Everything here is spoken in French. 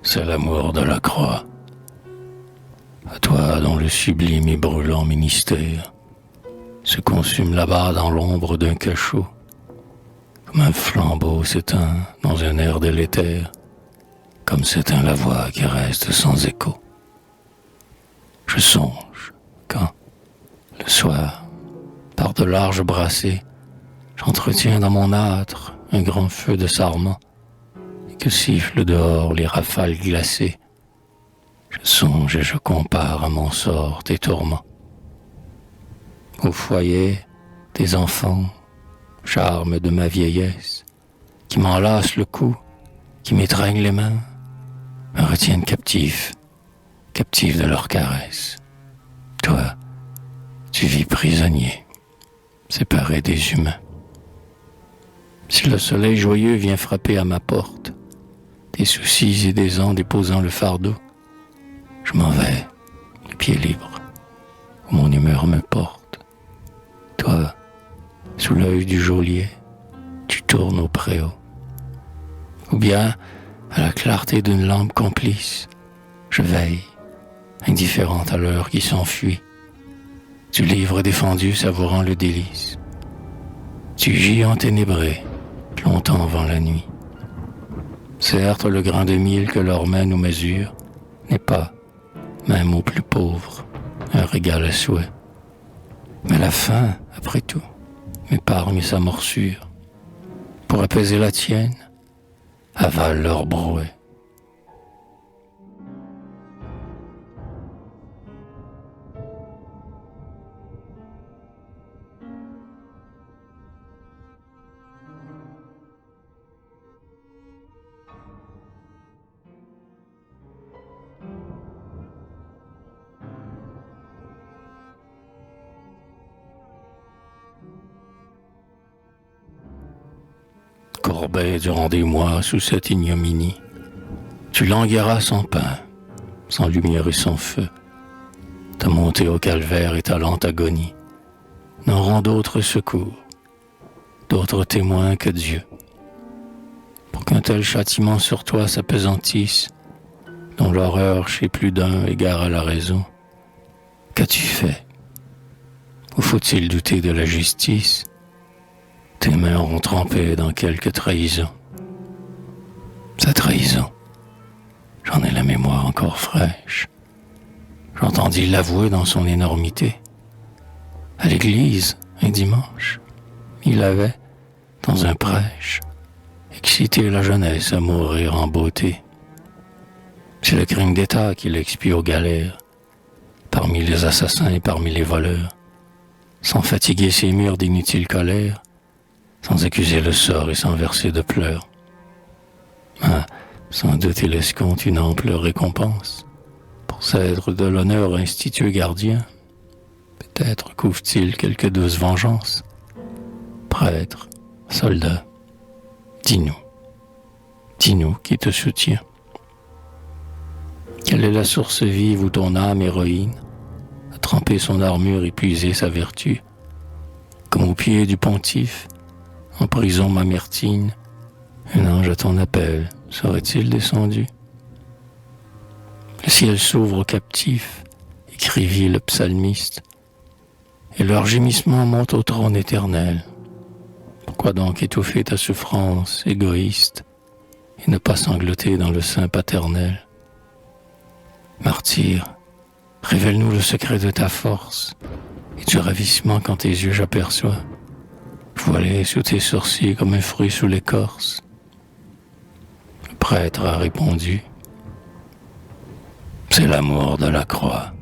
c'est l'amour de la croix. À toi dont le sublime et brûlant ministère se consume là-bas dans l'ombre d'un cachot, comme un flambeau s'éteint dans un air délétère, comme s'éteint la voix qui reste sans écho. Je songe quand, le soir, par de larges brassées, j'entretiens dans mon âtre un grand feu de sarment, et que sifflent dehors les rafales glacées. Je songe et je compare à mon sort tes tourments. Au foyer, tes enfants, charme de ma vieillesse, qui m'enlacent le cou, qui m'étreignent les mains, me retiennent captif de leurs caresses. Toi, tu vis prisonnier, séparé des humains. Si le soleil joyeux vient frapper à ma porte, des soucis et des ans déposant le fardeau, je m'en vais, les pieds libres, où mon humeur me porte. Toi, sous l'œil du geôlier, tu tournes au préau. Ou bien, à la clarté d'une lampe complice, je veille, indifférente à l'heure qui s'enfuit, du livre défendu savourant le délice. Tu gis enténébré, longtemps avant la nuit. Certes, le grain de mil que leurs mains nous mesurent n'est pas, même aux plus pauvres, un régal à souhait. Mais la faim, après tout, m'épargne sa morsure. Pour apaiser la tienne, avale leur brouet. Courbé durant des mois sous cette ignominie, tu languiras sans pain, sans lumière et sans feu. Ta montée au calvaire et ta lente agonie n'auront d'autre secours, d'autres témoins que Dieu. Pour qu'un tel châtiment sur toi s'apesantisse, dont l'horreur chez plus d'un égare à la raison, qu'as-tu fait? Ou faut-il douter de la justice? Tes mains auront trempé dans quelque trahison. Sa trahison, j'en ai la mémoire encore fraîche. J'entendis l'avouer dans son énormité. À l'église, un dimanche, il avait, dans un prêche, excité la jeunesse à mourir en beauté. C'est le crime d'État qu'il expie aux galères, parmi les assassins et parmi les voleurs, sans fatiguer ses murs d'inutile colère, sans accuser le sort et sans verser de pleurs. Ah, sans doute il escompte une ample récompense pour s'être de l'honneur institué gardien. Peut-être couvre-t-il quelque douce vengeance. Prêtre, soldat, dis-nous qui te soutient. Quelle est la source vive où ton âme héroïne a trempé son armure et puisé sa vertu, comme au pied du pontife, en prison mamertine, un ange à ton appel serait-il descendu? Le ciel s'ouvre aux captifs, écrivit le psalmiste, et leur gémissement monte au trône éternel. Pourquoi donc étouffer ta souffrance égoïste et ne pas sangloter dans le sein paternel? Martyr, révèle-nous le secret de ta force et du ravissement quand tes yeux j'aperçois, voilé sous tes sourcils comme un fruit sous l'écorce. Le prêtre a répondu, c'est l'amour de la croix.